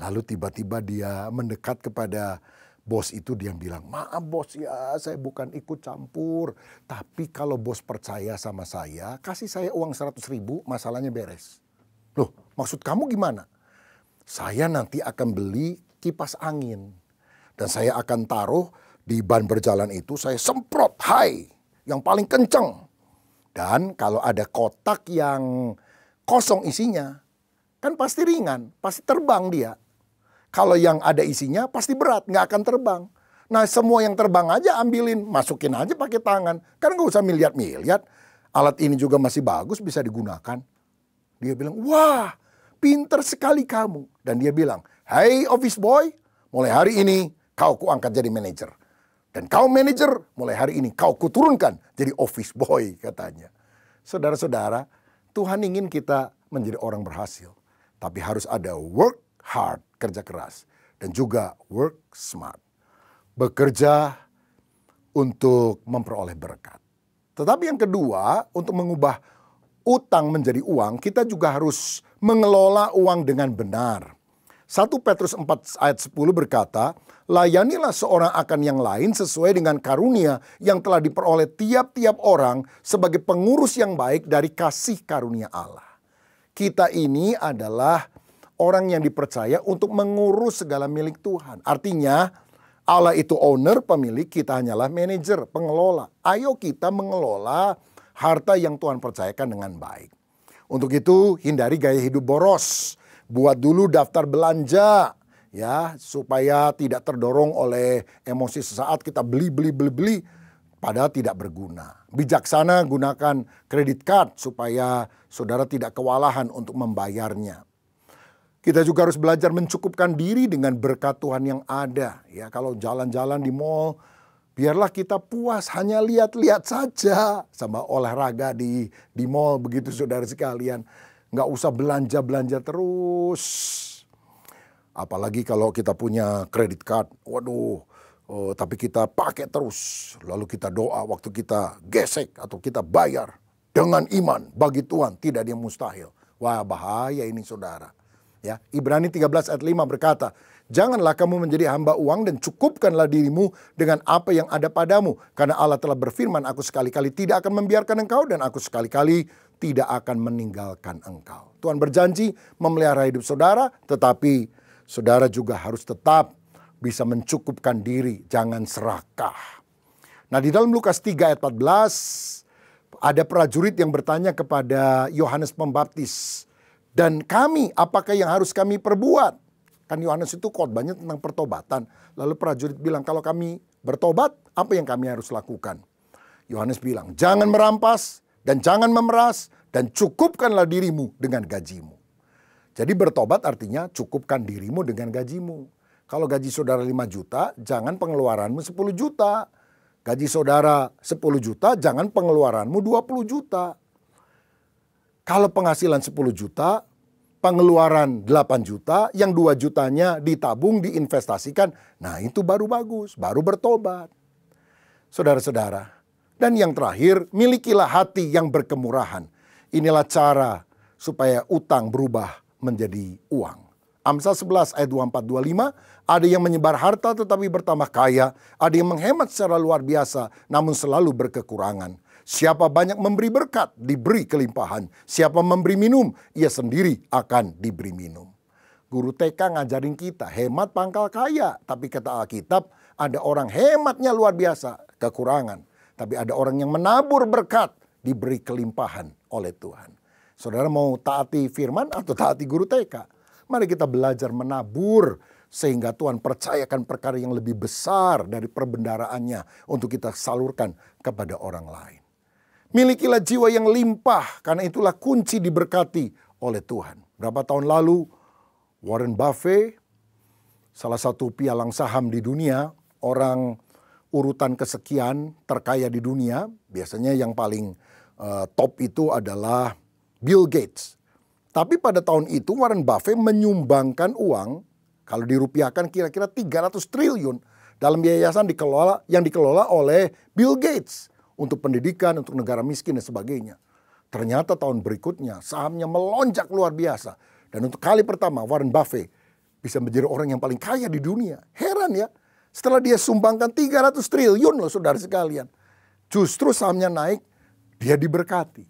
Lalu tiba-tiba dia mendekat kepada bos itu, dia bilang, "Maaf bos ya, saya bukan ikut campur. Tapi kalau bos percaya sama saya, kasih saya uang 100.000, masalahnya beres." "Loh, maksud kamu gimana?" "Saya nanti akan beli kipas angin. Dan saya akan taruh di ban berjalan itu, saya semprot high, yang paling kenceng. Dan kalau ada kotak yang kosong isinya, kan pasti ringan, pasti terbang dia. Kalau yang ada isinya pasti berat, nggak akan terbang. Nah semua yang terbang aja ambilin, masukin aja pakai tangan. Kan nggak usah miliar-miliar, alat ini juga masih bagus, bisa digunakan." Dia bilang, "Wah, pinter sekali kamu. Dan dia bilang, "Hey office boy, mulai hari ini kau kuangkat jadi manajer. Dan kau manajer, mulai hari ini kau kuturunkan jadi office boy," katanya. Saudara-saudara, Tuhan ingin kita menjadi orang berhasil. Tapi harus ada work hard, kerja keras. Dan juga work smart. Bekerja untuk memperoleh berkat. Tetapi yang kedua, untuk mengubah utang menjadi uang, kita juga harus mengelola uang dengan benar. 1 Petrus 4 ayat 10 berkata, "Layanilah seorang akan yang lain sesuai dengan karunia yang telah diperoleh tiap-tiap orang sebagai pengurus yang baik dari kasih karunia Allah." Kita ini adalah orang yang dipercaya untuk mengurus segala milik Tuhan. Artinya, Allah itu owner, pemilik, kita hanyalah manajer, pengelola. Ayo kita mengelola harta yang Tuhan percayakan dengan baik. Untuk itu, hindari gaya hidup boros. Buat dulu daftar belanja, ya, supaya tidak terdorong oleh emosi sesaat kita beli, padahal tidak berguna. Bijaksana gunakan kredit card supaya saudara tidak kewalahan untuk membayarnya. Kita juga harus belajar mencukupkan diri dengan berkat Tuhan yang ada. Ya, kalau jalan-jalan di mall, biarlah kita puas hanya lihat-lihat saja sama olahraga di mall, begitu saudara sekalian. Nggak usah belanja-belanja terus. Apalagi kalau kita punya credit card, waduh, tapi kita pakai terus. Lalu kita doa waktu kita gesek atau kita bayar dengan iman bagi Tuhan, tidak ada yang mustahil. Wah, bahaya ini saudara. Ya, Ibrani 13 ayat 5 berkata, "Janganlah kamu menjadi hamba uang dan cukupkanlah dirimu dengan apa yang ada padamu. Karena Allah telah berfirman, aku sekali-kali tidak akan membiarkan engkau dan aku sekali-kali tidak akan meninggalkan engkau." Tuhan berjanji memelihara hidup saudara, tetapi saudara juga harus tetap bisa mencukupkan diri, jangan serakah. Nah, di dalam Lukas 3 ayat 14, ada prajurit yang bertanya kepada Yohanes Pembaptis, "Dan kami, apakah yang harus kami perbuat?" Kan Yohanes itu khotbahnya tentang pertobatan. Lalu prajurit bilang, "Kalau kami bertobat, apa yang kami harus lakukan?" Yohanes bilang, "Jangan merampas dan jangan memeras dan cukupkanlah dirimu dengan gajimu." Jadi bertobat artinya cukupkan dirimu dengan gajimu. Kalau gaji saudara 5 juta, jangan pengeluaranmu 10 juta. Gaji saudara 10 juta, jangan pengeluaranmu 20 juta. Kalau penghasilan 10 juta, pengeluaran 8 juta, yang 2 jutanya ditabung, diinvestasikan. Nah, itu baru bagus, baru bertobat. Saudara-saudara, dan yang terakhir, milikilah hati yang berkemurahan. Inilah cara supaya utang berubah menjadi uang. Amsal 11 ayat 24-25, ada yang menyebar harta tetapi bertambah kaya, ada yang menghemat secara luar biasa namun selalu berkekurangan. Siapa banyak memberi berkat, diberi kelimpahan. Siapa memberi minum, ia sendiri akan diberi minum. Guru TK ngajarin kita, hemat pangkal kaya. Tapi kata Alkitab, ada orang hematnya luar biasa, kekurangan. Tapi ada orang yang menabur berkat, diberi kelimpahan oleh Tuhan. Saudara mau taati firman atau taati guru TK? Mari kita belajar menabur, sehingga Tuhan percayakan perkara yang lebih besar dari perbendaraannya untuk kita salurkan kepada orang lain. Milikilah jiwa yang limpah, karena itulah kunci diberkati oleh Tuhan. Berapa tahun lalu, Warren Buffett, salah satu pialang saham di dunia, orang urutan kesekian terkaya di dunia, biasanya yang paling top itu adalah Bill Gates. Tapi pada tahun itu Warren Buffett menyumbangkan uang, kalau dirupiahkan kira-kira 300 triliun dalam yayasan yang dikelola oleh Bill Gates. Untuk pendidikan, untuk negara miskin dan sebagainya. Ternyata tahun berikutnya sahamnya melonjak luar biasa. Dan untuk kali pertama Warren Buffett bisa menjadi orang yang paling kaya di dunia. Heran ya, setelah dia sumbangkan 300 triliun loh saudara sekalian. Justru sahamnya naik, dia diberkati.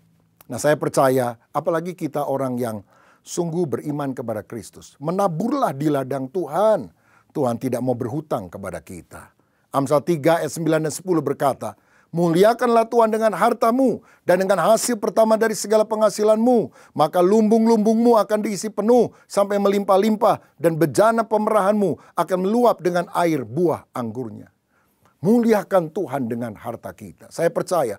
Nah, saya percaya apalagi kita orang yang sungguh beriman kepada Kristus. Menaburlah di ladang Tuhan. Tuhan tidak mau berhutang kepada kita. Amsal 3 ayat 9 dan 10 berkata, "Muliakanlah Tuhan dengan hartamu dan dengan hasil pertama dari segala penghasilanmu. Maka lumbung-lumbungmu akan diisi penuh sampai melimpah-limpah dan bejana pemerahanmu akan meluap dengan air buah anggurnya." Muliakan Tuhan dengan harta kita. Saya percaya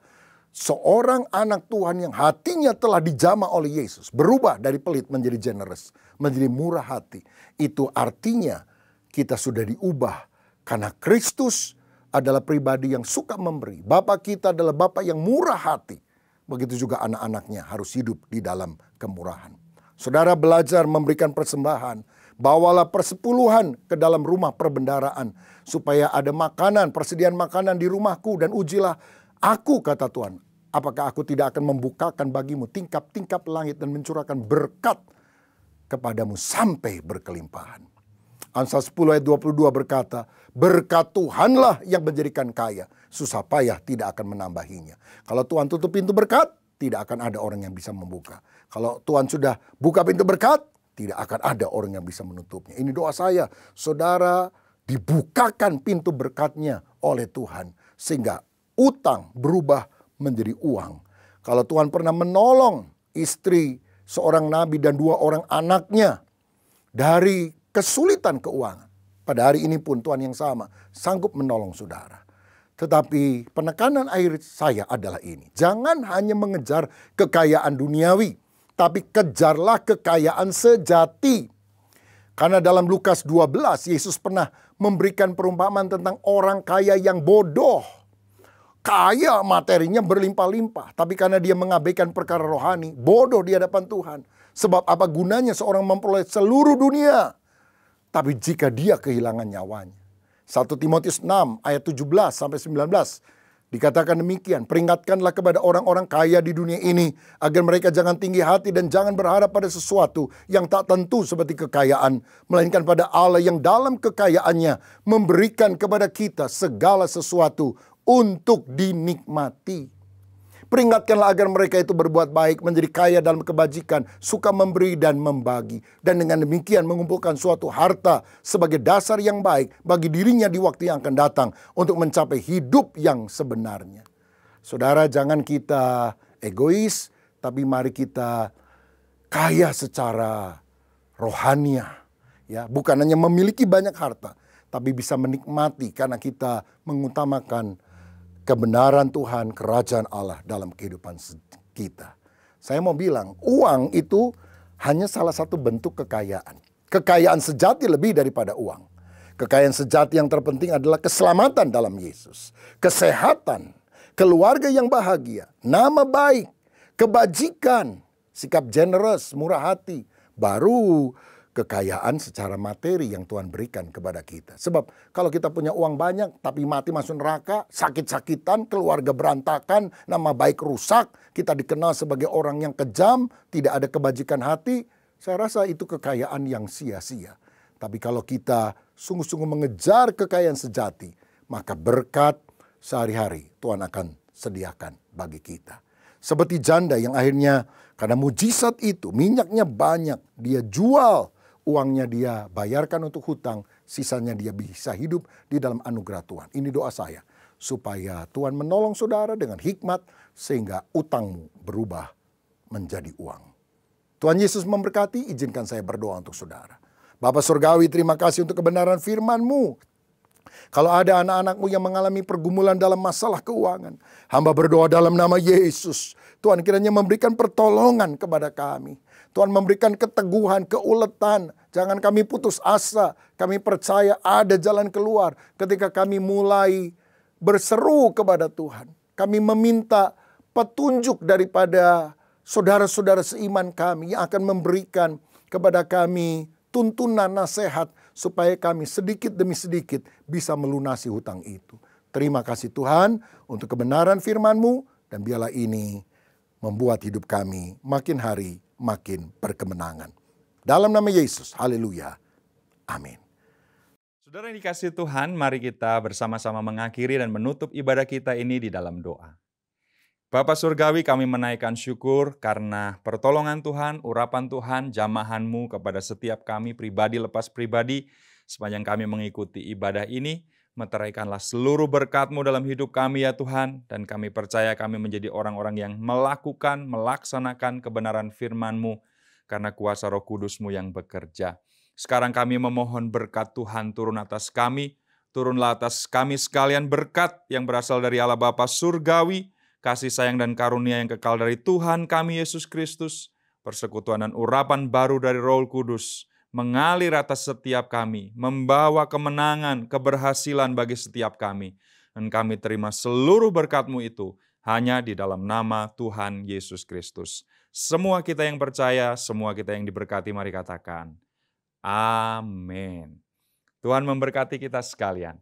seorang anak Tuhan yang hatinya telah dijamah oleh Yesus, berubah dari pelit menjadi generous, menjadi murah hati. Itu artinya kita sudah diubah karena Kristus adalah pribadi yang suka memberi. Bapa kita adalah Bapa yang murah hati. Begitu juga anak-anaknya harus hidup di dalam kemurahan. Saudara belajar memberikan persembahan. Bawalah persepuluhan ke dalam rumah perbendaharaan supaya ada makanan, persediaan makanan di rumahku, dan ujilah aku, kata Tuhan, apakah aku tidak akan membukakan bagimu tingkap-tingkap langit dan mencurahkan berkat kepadamu sampai berkelimpahan. Amsal 10 ayat 22 berkata, berkat Tuhanlah yang menjadikan kaya, susah payah tidak akan menambahinya. Kalau Tuhan tutup pintu berkat, tidak akan ada orang yang bisa membuka. Kalau Tuhan sudah buka pintu berkat, tidak akan ada orang yang bisa menutupnya. Ini doa saya, saudara dibukakan pintu berkatnya oleh Tuhan, sehingga utang berubah menjadi uang. Kalau Tuhan pernah menolong istri seorang nabi dan 2 orang anaknya dari kesulitan keuangan, pada hari ini pun Tuhan yang sama sanggup menolong saudara. Tetapi penekanan akhir saya adalah ini. Jangan hanya mengejar kekayaan duniawi, tapi kejarlah kekayaan sejati. Karena dalam Lukas 12, Yesus pernah memberikan perumpamaan tentang orang kaya yang bodoh. Kaya materinya berlimpah-limpah, tapi karena dia mengabaikan perkara rohani, bodoh di hadapan Tuhan. Sebab apa gunanya seorang memperoleh seluruh dunia, tapi jika dia kehilangan nyawanya. 1 Timotius 6 ayat 17 sampai 19 dikatakan demikian, peringatkanlah kepada orang-orang kaya di dunia ini agar mereka jangan tinggi hati dan jangan berharap pada sesuatu yang tak tentu seperti kekayaan, melainkan pada Allah yang dalam kekayaannya memberikan kepada kita segala sesuatu untuk dinikmati. Peringatkanlah agar mereka itu berbuat baik, menjadi kaya dalam kebajikan, suka memberi dan membagi. Dan dengan demikian mengumpulkan suatu harta sebagai dasar yang baik bagi dirinya di waktu yang akan datang untuk mencapai hidup yang sebenarnya. Saudara, jangan kita egois, tapi mari kita kaya secara rohania. Ya, bukan hanya memiliki banyak harta, tapi bisa menikmati karena kita mengutamakan kebenaran Tuhan, kerajaan Allah dalam kehidupan kita. Saya mau bilang, uang itu hanya salah satu bentuk kekayaan. Kekayaan sejati lebih daripada uang. Kekayaan sejati yang terpenting adalah keselamatan dalam Yesus. Kesehatan, keluarga yang bahagia, nama baik, kebajikan, sikap generous, murah hati. Baru kekayaan secara materi yang Tuhan berikan kepada kita. Sebab kalau kita punya uang banyak tapi mati masuk neraka, sakit-sakitan, keluarga berantakan, nama baik rusak, kita dikenal sebagai orang yang kejam, tidak ada kebajikan hati, saya rasa itu kekayaan yang sia-sia. Tapi kalau kita sungguh-sungguh mengejar kekayaan sejati, maka berkat sehari-hari Tuhan akan sediakan bagi kita. Seperti janda yang akhirnya karena mujizat itu, minyaknya banyak, dia jual uangnya, dia bayarkan untuk hutang, sisanya dia bisa hidup di dalam anugerah Tuhan. Ini doa saya, supaya Tuhan menolong saudara dengan hikmat, sehingga utangmu berubah menjadi uang. Tuhan Yesus memberkati, izinkan saya berdoa untuk saudara. Bapa Surgawi, terima kasih untuk kebenaran firman-Mu. Kalau ada anak-anak-Mu yang mengalami pergumulan dalam masalah keuangan, hamba berdoa dalam nama Yesus, Tuhan kiranya memberikan pertolongan kepada kami. Tuhan memberikan keteguhan, keuletan. Jangan kami putus asa. Kami percaya ada jalan keluar ketika kami mulai berseru kepada Tuhan. Kami meminta petunjuk daripada saudara-saudara seiman kami yang akan memberikan kepada kami tuntunan nasihat supaya kami sedikit demi sedikit bisa melunasi hutang itu. Terima kasih Tuhan untuk kebenaran firman-Mu, dan biarlah ini membuat hidup kami makin hari makin berkemenangan. Dalam nama Yesus, haleluya, amin. Saudara yang dikasihi Tuhan, mari kita bersama-sama mengakhiri dan menutup ibadah kita ini di dalam doa. Bapa Surgawi, kami menaikkan syukur karena pertolongan Tuhan, urapan Tuhan, jamahan-Mu kepada setiap kami pribadi lepas pribadi. Sepanjang kami mengikuti ibadah ini, meteraikanlah seluruh berkat-Mu dalam hidup kami ya Tuhan. Dan kami percaya kami menjadi orang-orang yang melakukan, melaksanakan kebenaran firman-Mu karena kuasa Roh Kudus-Mu yang bekerja. Sekarang kami memohon berkat Tuhan turun atas kami. Turunlah atas kami sekalian berkat yang berasal dari Allah Bapa Surgawi, kasih sayang dan karunia yang kekal dari Tuhan kami Yesus Kristus, persekutuan dan urapan baru dari Roh Kudus, mengalir atas setiap kami, membawa kemenangan, keberhasilan bagi setiap kami. Dan kami terima seluruh berkat-Mu itu hanya di dalam nama Tuhan Yesus Kristus. Semua kita yang percaya, semua kita yang diberkati, mari katakan, amin. Tuhan memberkati kita sekalian.